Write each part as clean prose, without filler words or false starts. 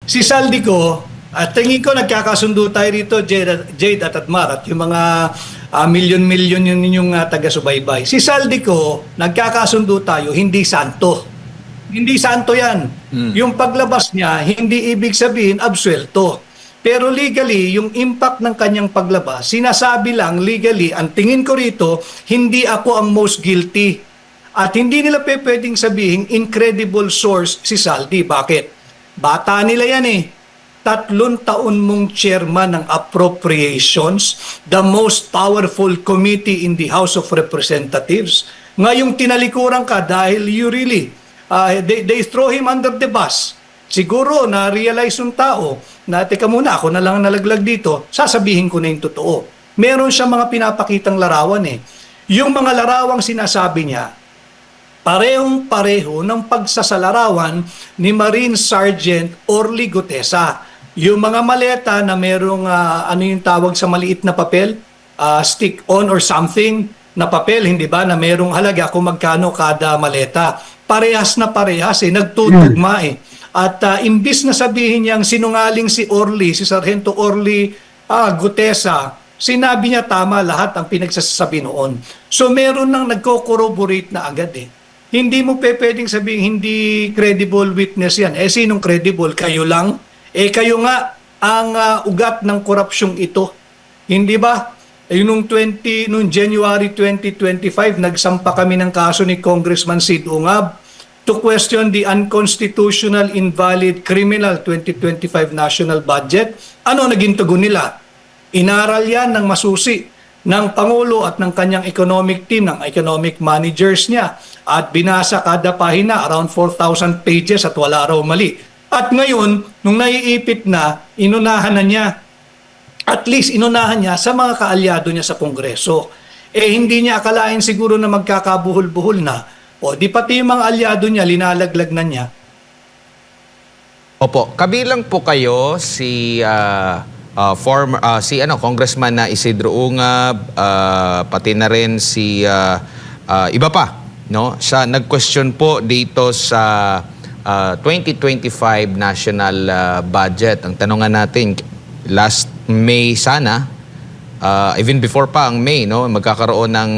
Si Saldico, at tingin ko nagkakasundo tayo rito, Jade at Atmar, at yung mga milyon-milyon yun ninyong taga-subaybay. Si Saldico, nagkakasundo tayo, hindi santo. Hindi santo yan. Yung paglabas niya, hindi ibig sabihin absuelto. Pero legally, yung impact ng kanyang paglabas, sinasabi lang legally, ang tingin ko rito, hindi ako ang most guilty. At hindi nila pwedeng sabihin incredible source si Saldi. Bakit? Bata nila yan eh. 3 taon mong chairman ng Appropriations, the most powerful committee in the House of Representatives. Ngayong tinalikuran ka dahil you really, they throw him under the bus. Siguro na-realize ng tao na teka muna, ako na lang nalaglag dito, sasabihin ko na yung totoo. Meron siya mga pinapakitang larawan eh. Yung mga larawang sinasabi niya, parehong-pareho ng pagsasalarawan ni Marine Sergeant Orly Gutesa. Yung mga maleta na merong, ano yung tawag sa maliit na papel? Stick-on or something na papel, hindi ba? Na merong halaga kung magkano kada maleta. Parehas na parehas eh, nagtutugma eh. At imbis na sabihin niyang sinungaling si Orly, si Sargento Orly Gutesa, sinabi niya tama lahat ang pinagsasabi noon. So meron nang nagko-corroborate na agad eh. Hindi mo pwedeng sabihin hindi credible witness yan. Eh sinong credible? Kayo lang? Eh kayo nga ang ugat ng korupsyong ito. Hindi ba? Nung January 2025, nagsampa kami ng kaso ni Congressman Sid Ungab to question the unconstitutional, invalid, criminal 2025 national budget. Ano naging tugon nila? Inaral yan ng masusi ng Pangulo at ng kanyang economic team, ng economic managers niya. At binasa kada pahina, around 4,000 pages at wala raw mali. At ngayon, nung naiipit na, inunahan na niya. At least inunahan niya sa mga kaalyado niya sa Kongreso. Eh hindi niya akalain siguro na magkakabuhol-buhol na. O di pati yung mga alyado niya, linalaglag na niya. Opo, kabilang po kayo si Congressman na Isidro Ungab, pati na rin si iba pa, no? Siya nag-question po dito sa 2025 national budget. Ang tanongan natin, last May sana, even before pa ang May, no, magkakaroon ng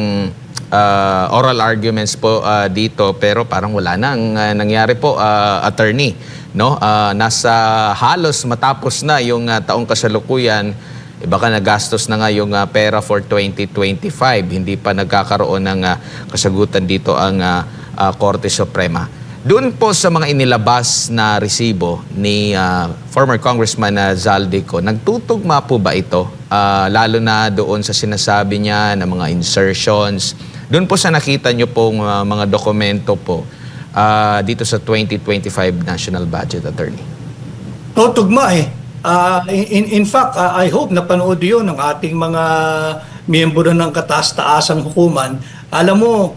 oral arguments po dito, pero parang wala na ang nangyari po, attorney, no? Nasa halos matapos na yung taong kasalukuyan, baka nagastos na nga yung pera for 2025. Hindi pa nagkakaroon ng kasagutan dito ang Korte Suprema. Doon po sa mga inilabas na resibo ni former Congressman Zaldico, nagtutugma po ba ito? Lalo na doon sa sinasabi niya na mga insertions. Doon po sa nakita niyo pong mga dokumento po dito sa 2025 National Budget, Attorney. Tugma eh. In fact, I hope napanood yun ng ating mga miyembro ng kataas-taasang hukuman. Alam mo,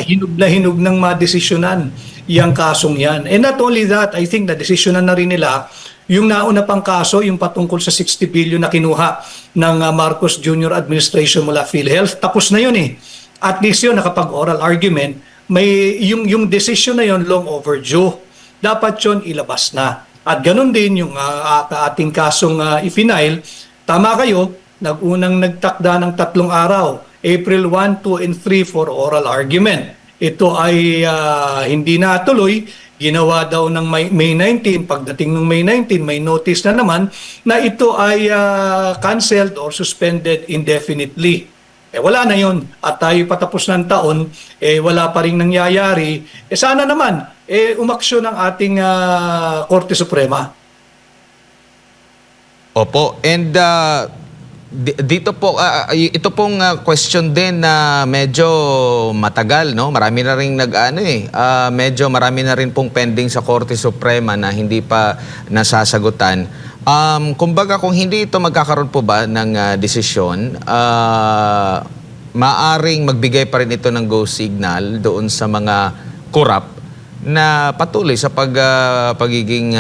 hinug na hinug ng madesisyonan yung kasong yan. And not only that, I think na-desisyonan na rin nila yung nauna pang kaso, yung patungkol sa 60 billion na kinuha ng Marcos Jr. administration mula PhilHealth. Tapos na yun eh. At least yun, nakapag-oral argument, may yung decision na yun long overdue. Dapat yun ilabas na. At ganun din yung ating kasong i-final. Tama kayo, nag-unang nagtakda ng 3 araw, April 1, 2, and 3 for oral argument. Ito ay hindi natuloy, ginawa daw ng May 19, pagdating ng May 19, may notice na naman na ito ay canceled or suspended indefinitely. Eh wala na yun. At tayo patapos ng taon, eh wala pa rin nangyayari. Eh sana naman, umaksyon ng ating Korte Suprema. Opo. And dito po, ito pong question din na medyo matagal, no? Marami na rin medyo marami na rin pong pending sa Korte Suprema na hindi pa nasasagutan. Kumbaga kung hindi ito magkakaroon po ba ng desisyon, maaring magbigay pa rin ito ng go signal doon sa mga korap na patuloy sa pagiging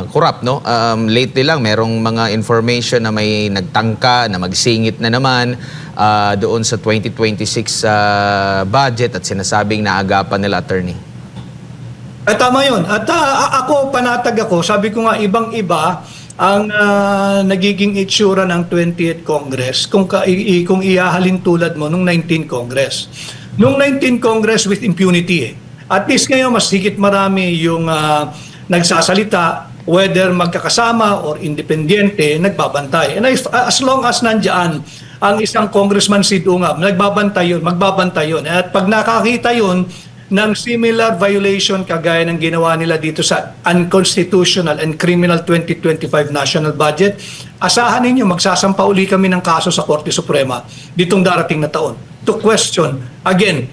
corrupt, no? Lately lang merong mga information na may nagtangka na magsingit na naman doon sa 2026 budget at sinasabing naagapan nila, attorney. Tama yun. At ako, panatag ako, sabi ko nga, ibang-iba ang nagiging itsura ng 20th Congress kung ihahalin tulad mo nung 19th Congress. Nung 19th Congress with impunity. At least ngayon, mas higit marami yung nagsasalita, whether magkakasama or independyente, nagbabantay. And as long as nandyan ang isang congressman si Dungab, nagbabantay yun. At pag nakakita yun ng similar violation kagaya ng ginawa nila dito sa unconstitutional and criminal 2025 national budget, asahan ninyo, magsasampa uli kami ng kaso sa Korte Suprema ditong darating na taon to question again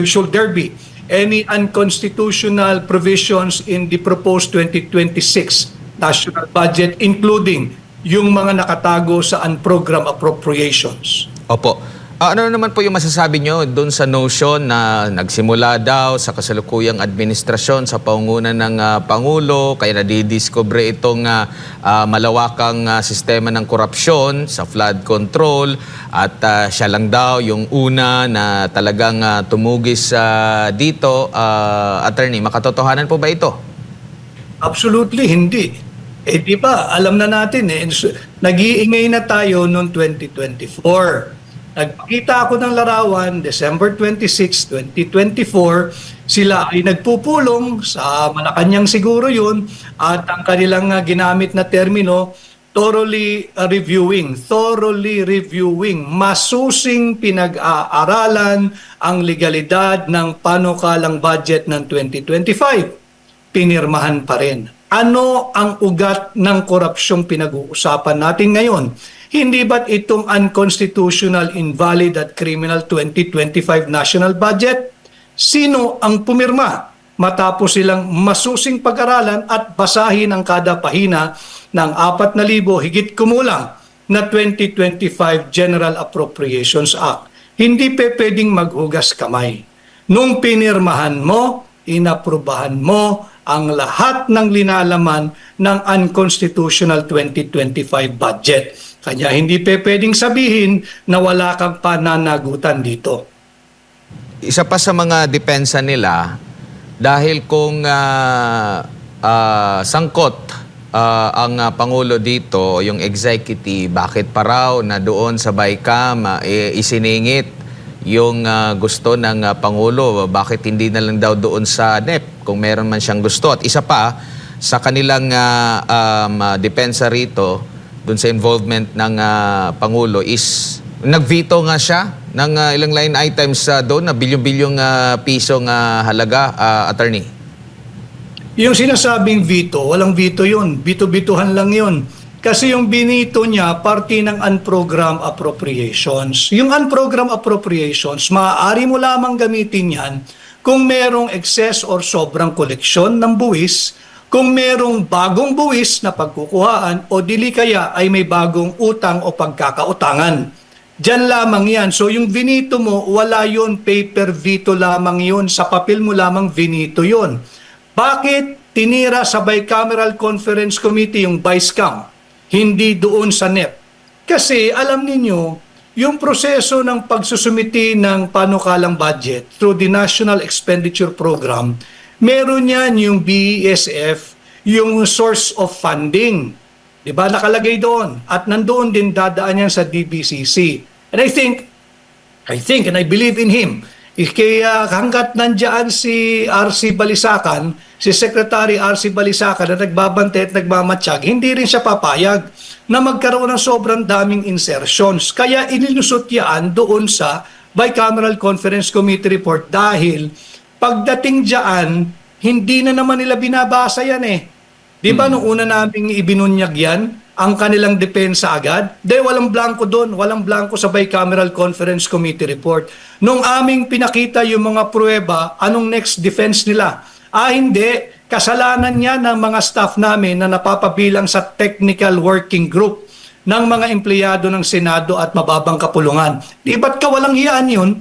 should there be any unconstitutional provisions in the proposed 2026 national budget, including yung mga nakatago sa unprogrammed appropriations. Opo. Ano naman po yung masasabi nyo doon sa notion na nagsimula daw sa kasalukuyang administrasyon sa pangunguna ng Pangulo, kaya nadidiscover itong malawakang sistema ng korupsyon sa flood control at siya lang daw yung una na talagang tumugis dito. Attorney, makatotohanan po ba ito? Absolutely hindi. Di ba, alam na natin nag-iingay na tayo noong 2024. Nagpakita ako ng larawan, December 26, 2024, sila ay nagpupulong sa Malacanang siguro yun at ang kanilang ginamit na termino, thoroughly reviewing, masusing pinag-aaralan ang legalidad ng panukalang budget ng 2025. Pinirmahan pa rin. Ano ang ugat ng korupsyong pinag-uusapan natin ngayon? Hindi ba't itong unconstitutional, invalid at criminal 2025 national budget? Sino ang pumirma matapos silang masusing pag-aralan at basahin ang kada pahina ng 4,000 higit kumulang na 2025 General Appropriations Act? Hindi pwedeng maghugas kamay. Nung pinirmahan mo, inaprubahan mo ang lahat ng linalaman ng unconstitutional 2025 budget. Kanya hindi pwedeng sabihin na wala kang pananagutan dito. Isa pa sa mga depensa nila, dahil kung sangkot ang Pangulo dito, yung executive, bakit pa raw na doon sa BICAM isiningit yung gusto ng Pangulo, bakit hindi na lang daw doon sa NEP kung meron man siyang gusto. At isa pa, sa kanilang depensa rito, doon sa involvement ng Pangulo is nag-veto nga siya ng ilang line items doon na bilyong-bilyong pisong halaga, attorney. Yung sinasabing veto, walang veto yun. Bito-bituhan lang yun. Kasi yung binito niya, parte ng unprogrammed appropriations. Yung unprogrammed appropriations, maaari mo lamang gamitin yan kung merong excess or sobrang koleksyon ng buwis, kung merong bagong buwis na pagkukuhaan o dili kaya ay may bagong utang o pagkakautangan. Diyan lamang yan. So yung vinito mo, wala yun, paper veto lamang yun. Sa papel mo lamang vinito yun. Bakit tinira sa Bicameral Conference Committee yung BICAM? Hindi doon sa NEP. Kasi alam ninyo, yung proseso ng pagsusumiti ng panukalang budget through the National Expenditure Program, meron yan yung BESF, yung source of funding. Diba? Nakalagay doon. At nandoon din dadaan yan sa DBCC. And I think and I believe in him, kaya hanggat nandiyan si RC Balisacan, si Secretary RC Balisacan na nagbabantay at nagmamatsyag, hindi rin siya papayag na magkaroon ng sobrang daming insertions. Kaya inilusot yan doon sa Bicameral Conference Committee report dahil pagdating diyan, hindi na naman nila binabasa yan eh. Di ba nung una naming ibinunyag yan, ang kanilang depensa agad? Walang blanco doon, walang blanco sa Bicameral Conference Committee report. Nung aming pinakita yung mga pruweba, anong next defense nila? Hindi, kasalanan niya ng mga staff namin na napapabilang sa technical working group ng mga empleyado ng Senado at mababang kapulungan. Di ba't ka walang hiyaan yun?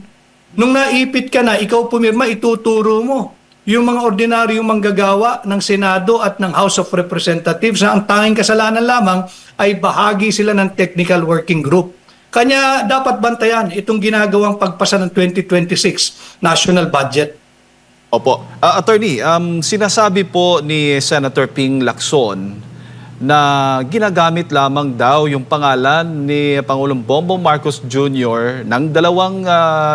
Nung naipit ka na, ikaw pumirma, ituturo mo yung mga ordinaryong manggagawa ng Senado at ng House of Representatives na ang tanging kasalanan lamang ay bahagi sila ng technical working group. Kanya dapat bantayan itong ginagawang pagpasa ng 2026 national budget. Opo. Attorney, sinasabi po ni Senator Ping Lacson na ginagamit lamang daw yung pangalan ni Pangulong Bongbong Marcos Jr. ng dalawang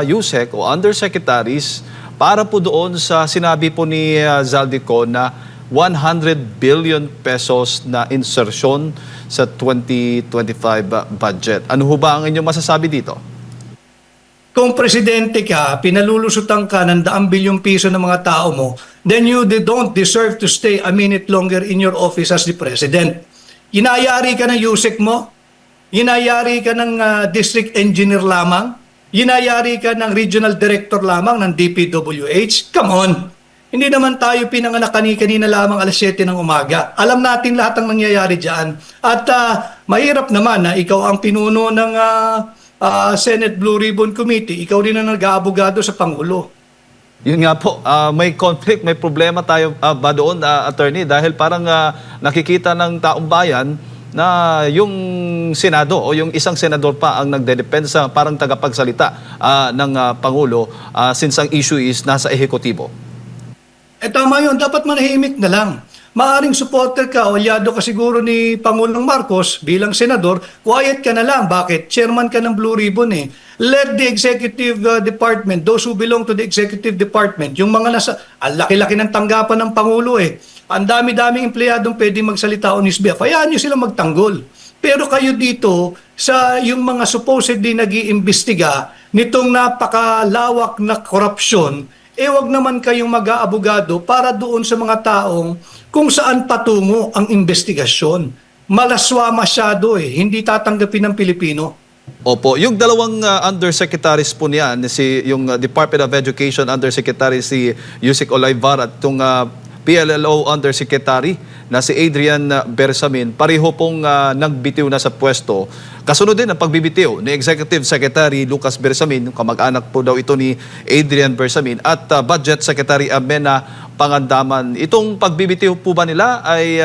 USEC o undersecretaries para po doon sa sinabi po ni Zaldico na 100 billion pesos na insertion sa 2025 budget. Ano ho ba ang inyong masasabi dito? Kung presidente ka, pinalulusutan ka ng 100 bilyong piso ng mga tao mo, then you don't deserve to stay a minute longer in your office as the president. Inayari ka ng USEC mo, inayari ka ng district engineer lamang, inayari ka ng regional director lamang ng DPWH. Come on! Hindi naman tayo pinanganak kanina lamang alas 7 ng umaga. Alam natin lahat ang nangyayari dyan. At mahirap naman na ikaw ang pinuno ng Senate Blue Ribbon Committee, ikaw rin ang nag-aabogado sa Pangulo. Yun nga po, may conflict, may problema tayo ba doon, attorney, dahil parang nakikita ng taong bayan na yung Senado o yung isang senador pa ang nagdedepensa, parang tagapagsalita ng Pangulo since ang issue is nasa ehekutibo. Tama yun, dapat manahimik na lang. Maaring supporter ka o aliado ka siguro ni Pangulong Marcos bilang senador, quiet ka na lang. Bakit? Chairman ka ng Blue Ribbon eh. Let the executive department, those who belong to the executive department, yung mga nasa, ang laki-laki ng tanggapan ng Pangulo eh. Ang dami-daming empleyadong pwede magsalita on his behalf. Hayaan nyo sila magtanggol. Pero kayo dito, sa yung mga supposedly nag-iimbestiga nitong napakalawak na korupsyon, wag naman kayong mag-aabogado para doon sa mga taong kung saan patungo ang investigasyon. Malaswa masyado eh. Hindi tatanggapin ng Pilipino. Opo, yung dalawang undersecretaries po niyan, yung Department of Education Undersecretary si Yusek Olaivar at itong PLLO Undersecretary na si Adrian Bersamin, pareho pong nagbitiw na sa pwesto. Kasunod din ang pagbibitiw ni Executive Secretary Lucas Bersamin, kamag-anak po daw ito ni Adrian Bersamin, at Budget Secretary Amena Pangandaman. Itong pagbibitiw po ba nila ay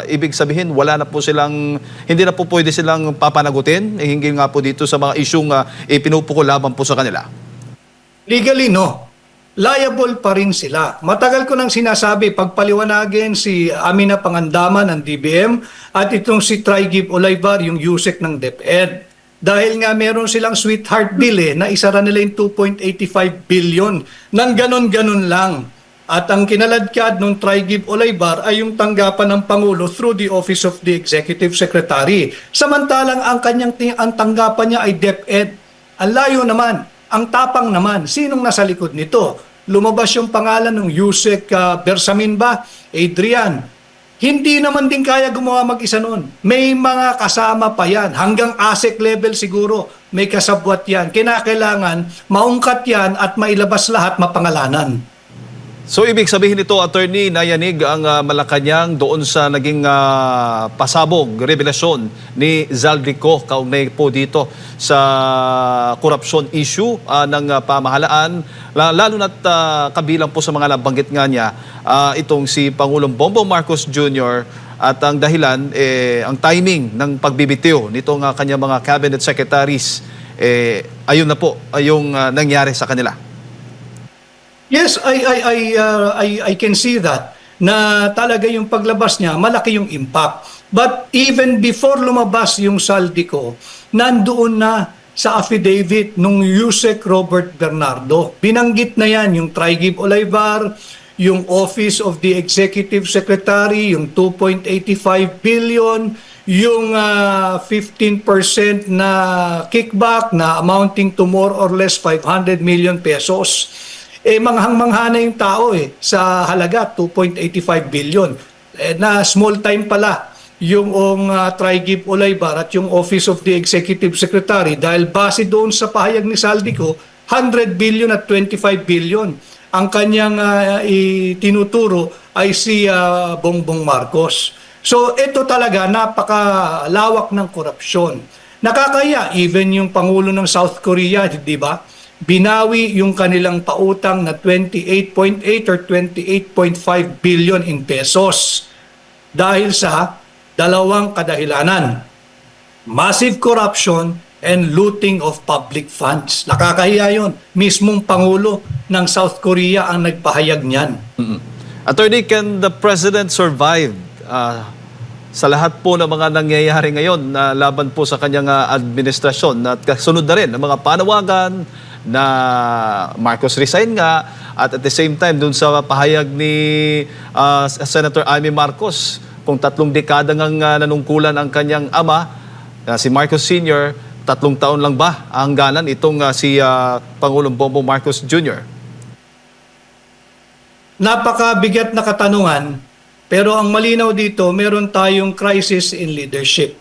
ibig sabihin wala na po silang, hindi na po pwede silang papanagutin, hinggil nga po dito sa mga isyong ipinupukol laban po sa kanila? Legally, no. Liable pa rin sila. Matagal ko nang sinasabi, pagpaliwanagin si Amina Pangandaman ng DBM at itong si Trigib Olaivar, yung USEC ng DepEd. Dahil nga meron silang sweetheart bill na isara nila yung 2.85 billion nang ganon-ganon lang. At ang kinaladkad ng Trigib Olaivar ay yung tanggapan ng Pangulo through the Office of the Executive Secretary. Samantalang ang tanggapan niya ay DepEd. Ang layo naman, ang tapang naman, sinong nasa likod nito? Lumabas yung pangalan ng Yusek Bersamin ba? Adrian. Hindi naman din kaya gumawa mag-isa nun. May mga kasama pa yan. Hanggang ASEC level siguro may kasabwat yan. Kinakailangan maungkat yan at mailabas lahat mapangalanan. So ibig sabihin nito, attorney, nayanig ang Malacanang doon sa naging pasabog, revelasyon ni Zaldico kaugnay po dito sa corruption issue ng pamahalaan, lalo na't kabilang po sa mga nabanggit nga niya itong si Pangulong Bongbong Marcos Jr. at ang dahilan, ang timing ng pagbibitiw nitong kanyang mga cabinet secretaries, ayun na po yung nangyari sa kanila. Yes, I can see that na talaga yung paglabas niya, malaki yung impact. But even before lumabas yung Zaldico, nandoon na sa affidavit nung Yusek Robert Bernardo. Binanggit na yan yung Trigib Olaivar, yung Office of the Executive Secretary, yung 2.85 billion, yung 15% na kickback na amounting to more or less 500 million pesos. Manghang-mangha na yung tao sa halaga 2.85 billion. Na small time pala yung Trigib Olaivar at yung Office of the Executive Secretary dahil base doon sa pahayag ni Zaldico, 100 billion at 25 billion. Ang kanyang itinuturo ay si Bongbong Marcos. So ito talaga napakalawak ng korupsyon. Nakakaya even yung Pangulo ng South Korea, di ba? Binawi yung kanilang pautang na 28.8 or 28.5 billion in pesos dahil sa dalawang kadahilanan. Massive corruption and looting of public funds. Nakakahiya yun. Mismong Pangulo ng South Korea ang nagpahayag niyan. Attorney, can the President survive sa lahat po ng mga nangyayari ngayon na laban po sa kanyang administrasyon at kasunod na rin ng mga panawagan na Marcos resign nga at the same time dun sa pahayag ni Senator Amy Marcos kung 3 dekada ngang nanungkulan ang kanyang ama, si Marcos Sr., 3 taon lang ba ang hangganan itong si Pangulong Bongbong Marcos Jr.? Napakabigat na katanungan, pero ang malinaw dito, meron tayong crisis in leadership.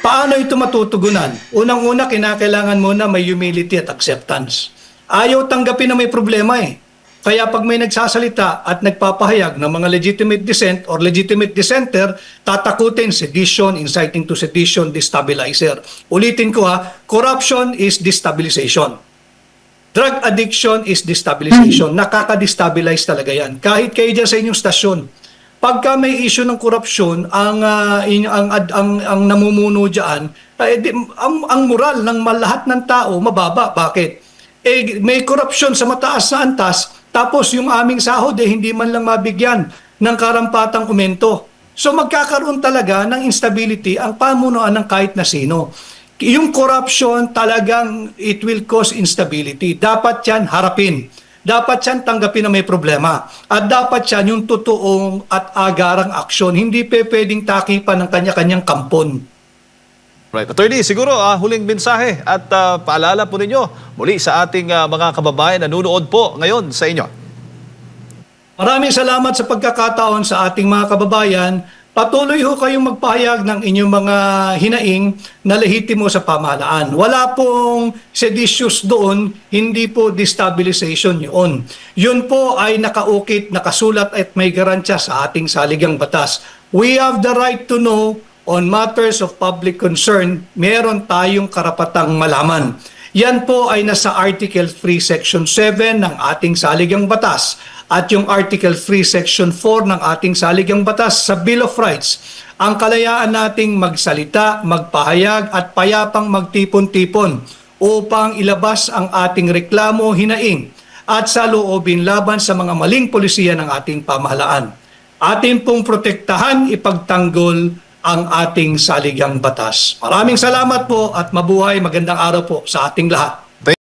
Paano ito matutugunan? Unang-una, kinakailangan muna may humility at acceptance. Ayaw tanggapin na may problema eh. Kaya pag may nagsasalita at nagpapahayag ng mga legitimate dissent or legitimate dissenter, tatakutin sedition, inciting to sedition, destabilizer. Ulitin ko corruption is destabilization. Drug addiction is destabilization. Nakaka-destabilize talaga yan. Kahit kayo dyan sa inyong stasyon, pagka may issue ng korupsyon, ang namumuno diyan, ang moral ng lahat ng tao mababa. Bakit? May korupsyon sa mataas na antas, tapos yung aming sahod hindi man lang mabigyan ng karampatang komento. So magkakaroon talaga ng instability ang pamunuan ng kahit na sino. Yung corruption talagang it will cause instability. Dapat yan harapin. Dapat yan tanggapin na may problema. At dapat yan yung totoong at agarang aksyon. Hindi pwedeng takipan ng kanya-kanyang kampon. Right. Attorney, siguro huling mensahe at paalala po ninyo muli sa ating mga kababayan na nanonood po ngayon sa inyo. Maraming salamat sa pagkakataon sa ating mga kababayan. Patuloy ho kayong magpahayag ng inyong mga hinaing na lehitimo sa pamahalaan. Wala pong seditious doon, hindi po destabilization yun. Yun po ay nakaukit, nakasulat at may garantiya sa ating saligang batas. We have the right to know on matters of public concern. Meron tayong karapatang malaman. Yan po ay nasa Article 3, Section 7 ng ating saligang batas at yung Article 3, Section 4 ng ating saligang batas sa Bill of Rights. Ang kalayaan nating magsalita, magpahayag at payapang magtipon-tipon upang ilabas ang ating reklamo, hinaing at saloobin laban sa mga maling polisiya ng ating pamahalaan. Atin pong protektahan, ipagtanggol ang ating saligang batas. Maraming salamat po at mabuhay, magandang araw po sa ating lahat.